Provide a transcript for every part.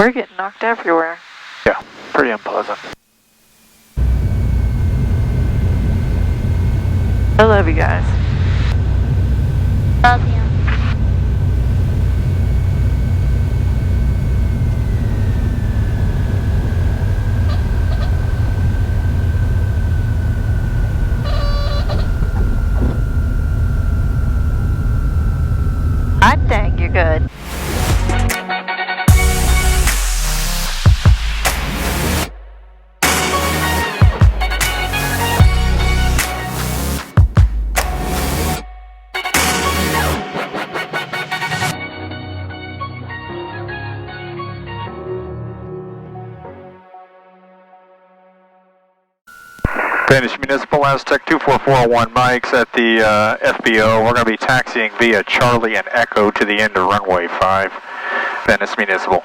We're getting knocked everywhere. Yeah, pretty unpleasant. I love you guys. Love you. I think you're good. Venice Municipal Aztec 24401 Mike's at the FBO. We're going to be taxiing via Charlie and Echo to the end of runway 5, Venice Municipal.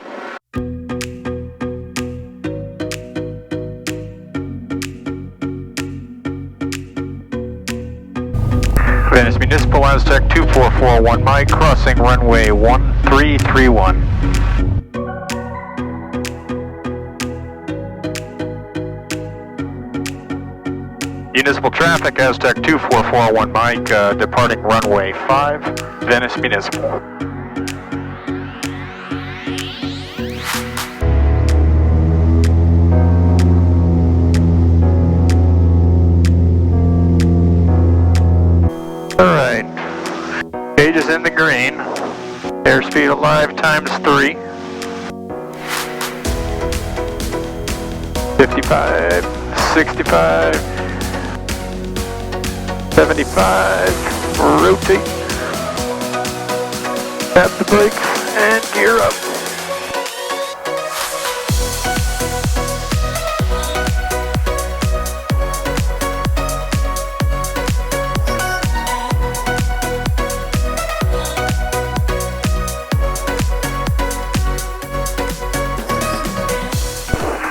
Venice Municipal Aztec 24401 Mike, crossing runway 1331. Municipal traffic, Aztec 24401 Mike, departing runway 5, Venice Municipal. Alright, gauge is in the green, airspeed alive times 3, 55, 65, 75, rotate, tap the brakes, and gear up.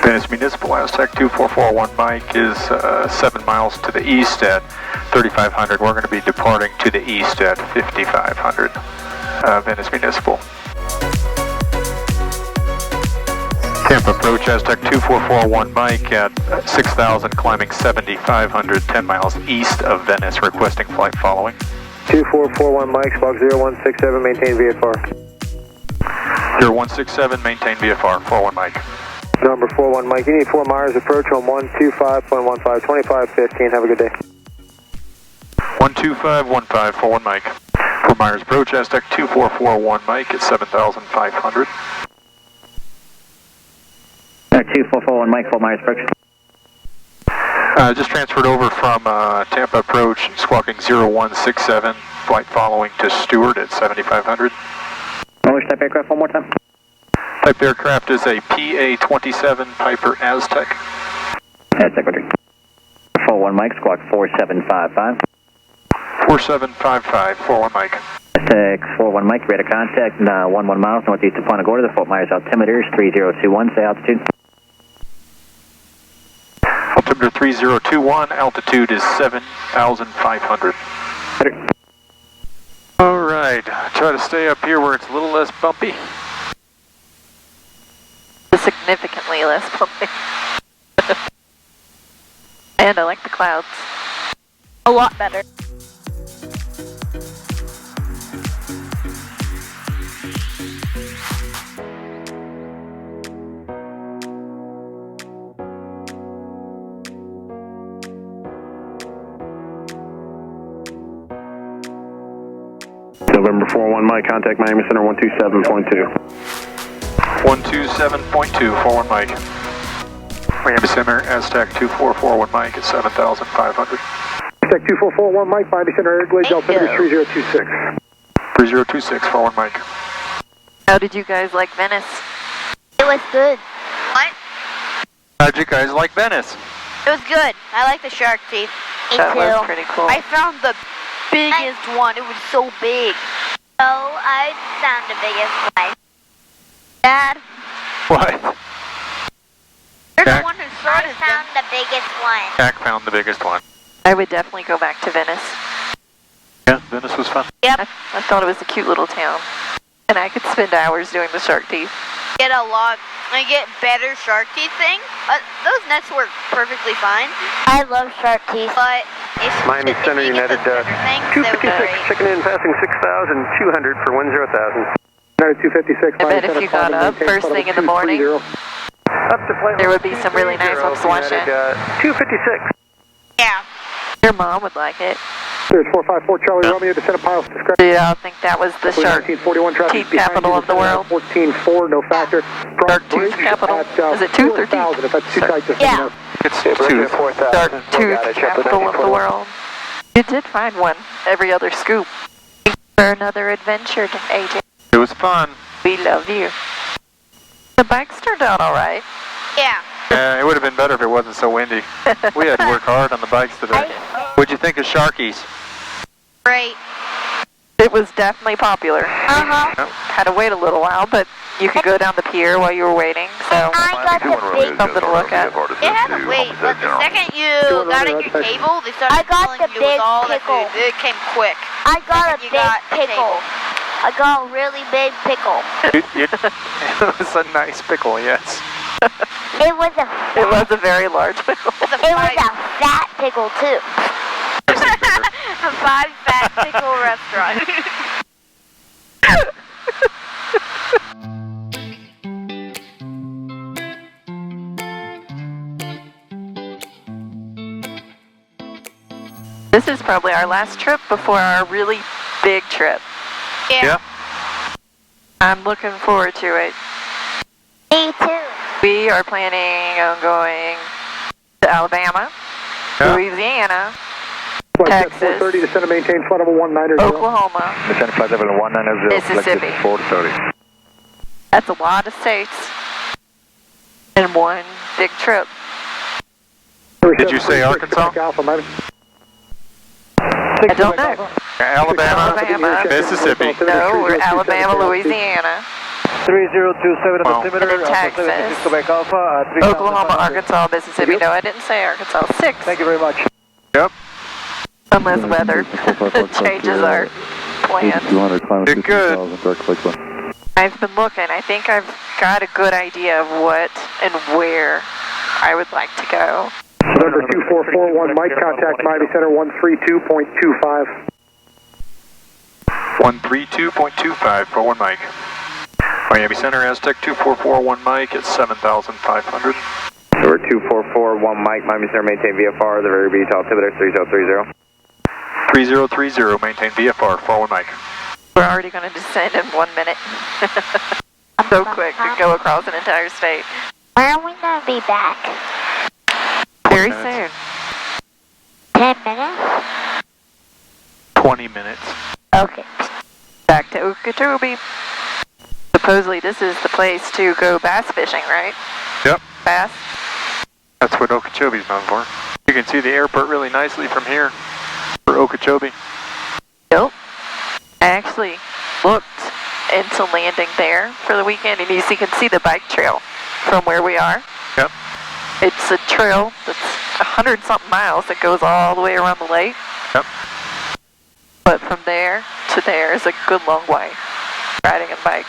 Venice Municipal Aztec 2441 Mike is 7 miles to the east at 3500. We're going to be departing to the east at 5500. Venice Municipal. Tampa approach Aztec 2441 Mike at 6000, climbing 7500, 10 miles east of Venice, requesting flight following. 2441 Mike, squawk 0167, maintain VFR. 0167, maintain VFR, 41 Mike. Number 41 Mike, you need 4 Myers approach on 125.15, 2515, have a good day. 12515, 41 Mike. 4 Myers approach, Aztec 2441 Mike at 7,500. 2441 Mike, 4 Myers approach. Just transferred over from Tampa approach, squawking 0167, flight following to Stuart at 7,500. Which type aircraft one more time? Type aircraft is a PA-27 Piper Aztec. Aztec, 41 Mike, squawk 4755. 4755, 41 Mike. Aztec 41 Mike, radar contact, 11 miles northeast of Punta Gorda. The Fort Myers altimeter is 3021. Say altitude. Altimeter 3021, altitude is 7,500. Alright, try to stay up here where it's a little less bumpy. Significantly less bumpy. And I like the clouds. A lot better. November 41 Mike, contact Miami Center 127.2. 127.2, 41 Mike. Miami Center, Aztec 2441 Mike at 7,500. Aztec 2441 Mike, Miami Center, Airglade, altimeter 3026. 3026, 41 Mike. How did you guys like Venice? It was good. What? How'd you guys like Venice? It was good. I like the shark teeth. Me That too. was pretty cool. I found the biggest one. It was so big. So I found the biggest one. Dad, What? you're Jack? the one who I started found them. the biggest one. Jack found the biggest one. I would definitely go back to Venice. Yeah, Venice was fun. Yep. I thought it was a cute little town. And I could spend hours doing the shark teeth. Get better shark teeth thing. Those nets work perfectly fine. I love shark teeth. But Miami if Center you get United those better things, that would be 256, great. checking in, passing 6,200 for 10,000. United 256, I bet if you got up first thing in the morning, up to flight there would be some really nice ones to watch it. 256. Yeah. Your mom would like it. There's 454 Charlie Romeo, descent of piles described. Yeah, I think that was the shark 1941 traffic teeth capital of the world. 14-4, no factor. Shark tooth capital. Is it tooth or teeth? If that's too tight, just Yeah. It's tooth. Shark tooth capital of the world. You did find one every other scoop. For another adventure, AJ. It was fun. We love you. The bikes turned out all right. Yeah. It would have been better if it wasn't so windy. We had to work hard on the bikes today. What'd you think of Sharky's? Great. It was definitely popular. Uh-huh. Had to wait a little while, but you could go down the pier while you were waiting, so I got the big. something to look at. It had to wait, but the second you got at your table, they started I got filling the you with big all that pickle. food. It came quick. I got a You big got a pickle. I got a really big pickle. It was a nice pickle, yes. It was a very large pickle. It's a it was a fat pickle too. a 5 fat pickle restaurant. This is probably our last trip before our really big trip. Yeah. I'm looking forward to it. Me too. We are planning on going to Alabama, Yeah. Louisiana, Flight Texas. 430, descend and maintain flight level 190. Oklahoma, Descend flight level 190. Mississippi. 430. That's a lot of states in one big trip. Did you say Arkansas? I don't know. Alabama, Mississippi. No, we're Alabama, Louisiana, 3027 Wow. and then Texas, Oklahoma, Arkansas, Mississippi. No, I didn't say Arkansas. 6. Thank you very much. Yep. Unless weather changes our plans. Did good. I've been looking. I think I've got a good idea of what and where I would like to go. Number 2441, Mike, contact Miami Center 132.25. 132.25 for 1 Mike. Miami Center Aztec 2441 Mike at 7,500. Number 2441 Mike, Miami Center, maintain VFR, the very beach, altimeter 3030. 3030, maintain VFR, 41 Mike. We're already going to descend in 1 minute. So quick to go across an entire state. When are we gonna be back? Very 10 minutes. soon. 10 minutes? 20 minutes. Okay. Back to Okeechobee. Supposedly this is the place to go bass fishing, right? Yep. Bass? That's what Okeechobee's known for. You can see the airport really nicely from here for Okeechobee. Nope. I actually looked into landing there for the weekend, and you can see the bike trail from where we are. Yep. It's a trail that's 100-something miles that goes all the way around the lake. Yep. But from there to there is a good long way, riding in bikes.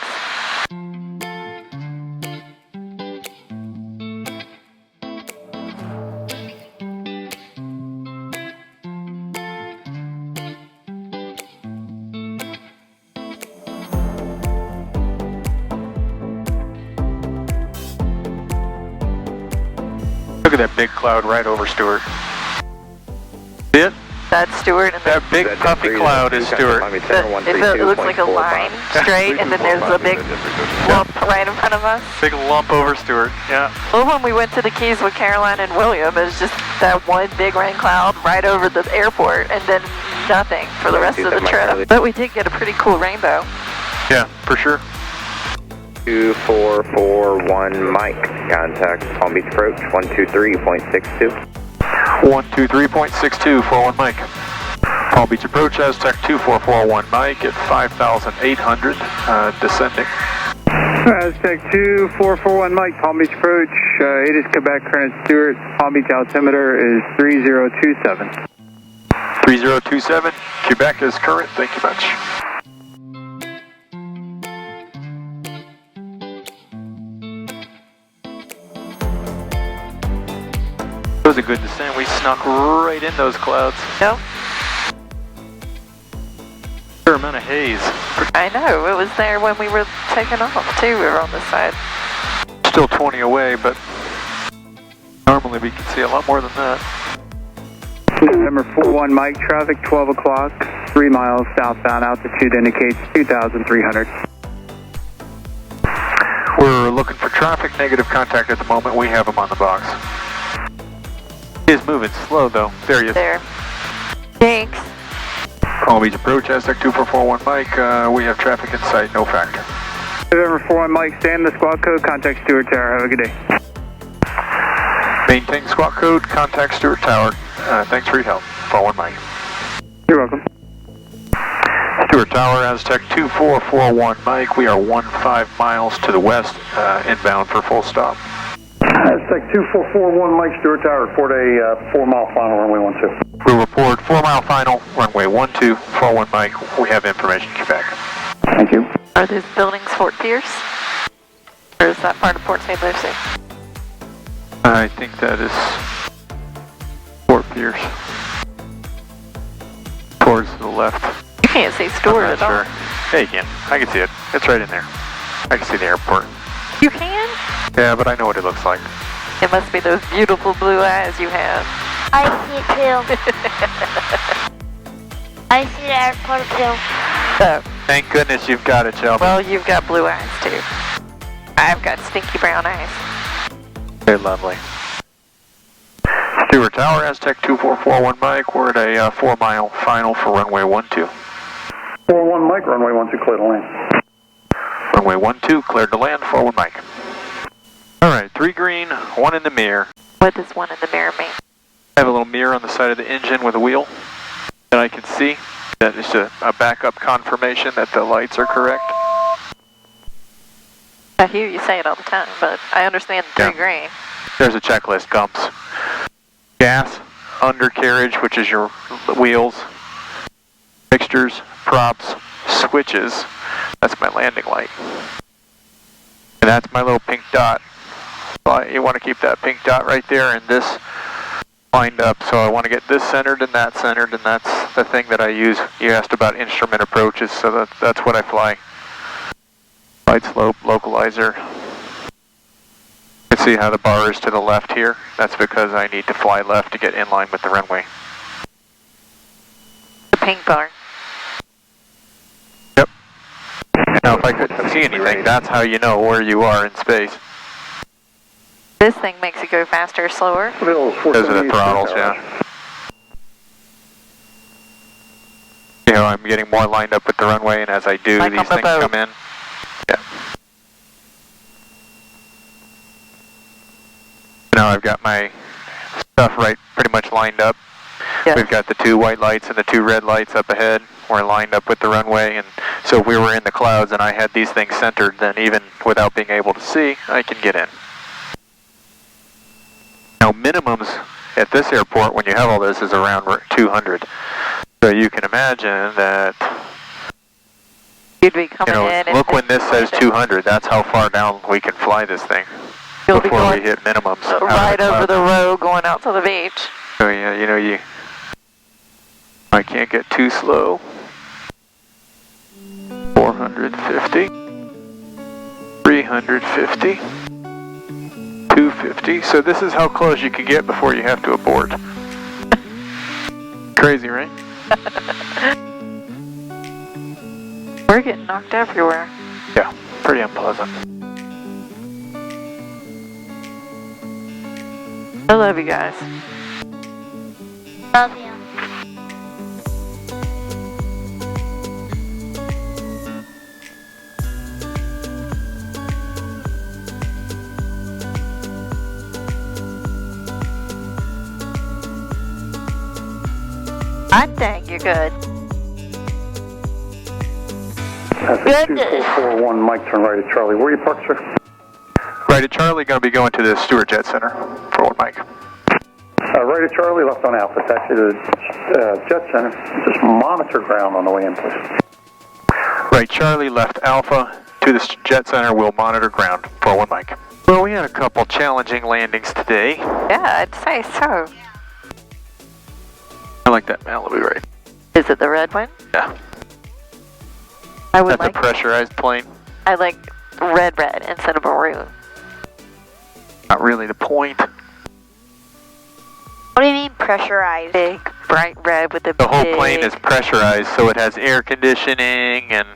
Look at that big cloud right over Stuart. See it? That's Stuart, and That big puffy cloud is Stuart. it looks like a line straight, and then there's a big lump right in front of us. Big lump over Stuart, yeah. Well, when we went to the Keys with Caroline and William, it was just that one big rain cloud right over the airport, and then nothing for the rest of the trip. But we did get a pretty cool rainbow. Yeah, for sure. 2441 Mike, contact Palm Beach approach 123.62. 123.62, 41 Mike. Palm Beach approach, Aztec 2441 Mike at 5,800, descending. Aztec 2441 Mike, Palm Beach approach, it is Quebec, current Stuart, Palm Beach altimeter is 3027. 3027, Quebec is current, thank you much. was a good descent. We snuck right in those clouds. Yep. Fair amount of haze. I know, it was there when we were taking off too. We were on this side. Still 20 away, but normally we can see a lot more than that. November 41 Mike, traffic 12 o'clock, 3 miles southbound, altitude indicates 2,300. We're looking for traffic, negative contact at the moment. We have him on the box. He is moving slow though. There he is. There. Thanks. Palm Beach approach, Aztec 2441 Mike. We have traffic in sight, no factor. November 41 Mike, stay in the squawk code, contact Stuart Tower. Have a good day. Maintain squawk code, contact Stuart Tower. Thanks for your help. 41 Mike. You're welcome. Stuart Tower, Aztec 2441 Mike. We are 15 miles to the west, inbound for full stop. Aztec 2441 Mike, Stuart Tower, report a 4-mile final, runway 12. We report 4-mile final, runway 12, 41 Mike. We have information, Quebec. Thank you. Are those buildings Fort Pierce? Or is that part of Port St. Lucie? I think that is Fort Pierce. Towards the left. You can't see Stuart at all. Yeah, you can. I can see it. It's right in there. I can see the airport. You can? Yeah, but I know what it looks like. It must be those beautiful blue eyes you have. I see it too. I see the airport too. So, Thank goodness you've got it, Shelby. well, you've got blue eyes too. I've got stinky brown eyes. They're lovely. Stuart Tower, Aztec 2441 Mike. We're at a 4-mile final for runway 12. 41 Mike, runway 12, clear to land. Runway 12, cleared to land, 41 Mike. Alright, 3 green, 1 in the mirror. What does one in the mirror mean? I have a little mirror on the side of the engine with a wheel that I can see. That is a backup confirmation that the lights are correct. I hear you say it all the time, but I understand the 3 green. There's a checklist, dumps. Gas, undercarriage, which is your wheels, fixtures, props, switches. That's my landing light. And that's my little pink dot. Well, you want to keep that pink dot right there and this lined up. So I want to get this centered and that's the thing that I use. You asked about instrument approaches, so that's what I fly. Light slope, localizer. You can see how the bar is to the left here. That's because I need to fly left to get in line with the runway. The pink bar. Yep. Now if I couldn't see anything, that's how you know where you are in space. This thing makes it go faster or slower? Those are the throttles, yeah. You know, I'm getting more lined up with the runway, and as I do, like these things come in. Yeah. Now I've got my stuff pretty much lined up. Yes. We've got the 2 white lights and the 2 red lights up ahead. We're lined up with the runway, and so if we were in the clouds and I had these things centered, then even without being able to see, I can get in. Now minimums at this airport when you have all this is around 200. So you can imagine that, You'd be coming in look when this says 200, that's how far down we can fly this thing before we hit minimums. Right over the road going out to the beach. So yeah, I can't get too slow. 450, 350. 250. So this is how close you can get before you have to abort. Crazy, right? We're getting knocked everywhere. Yeah, pretty unpleasant. I love you guys. Love you. I think you're good. Aztec 2441 Mike, turn right at Charlie. Where are you parked, sir? Right at Charlie, going to be going to the Stuart Jet Center for 1 Mike. Right at Charlie, left on Alpha. Taxi to the Jet Center. Just monitor ground on the way in, please. Right Charlie, left Alpha to the Jet Center. We'll monitor ground for 1 Mike. Where are we in? had a couple challenging landings today. Yeah, I'd say so. I like that Malibu right. Is it the red one? Yeah. I would That's like a pressurized plane. I like red instead of maroon. Not really the point. What do you mean pressurized? Big, bright red with the whole big... plane is pressurized, so it has air conditioning and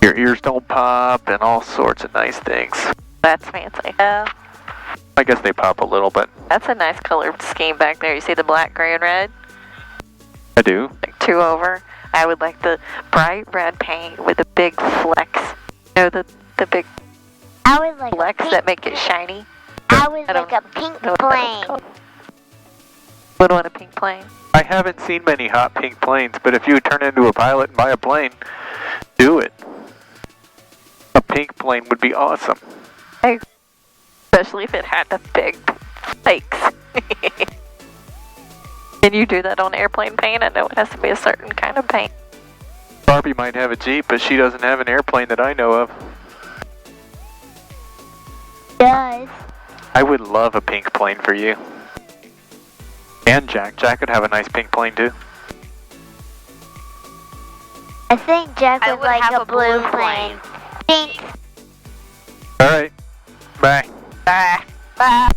your ears don't pop and all sorts of nice things. That's fancy. Yeah. I guess they pop a little, but That's a nice color scheme back there. You see the black, gray, and red? I do. Like 2 over. I would like the bright red paint with the big flecks. You know, the big I would like flecks pink, that make it shiny? I would I like don't a pink know what that plane. one's called. Would want a pink plane? I haven't seen many hot pink planes, but if you turn into a pilot and buy a plane, do it. A pink plane would be awesome. Especially if it had the big flakes. Can you do that on airplane paint? I know it has to be a certain kind of paint. Barbie might have a Jeep, but she doesn't have an airplane that I know of. Does. I would love a pink plane for you. And Jack. Jack would have a nice pink plane too. I think Jack I would would like have a blue plane. Pink. Alright. Bye. Bye. Bye.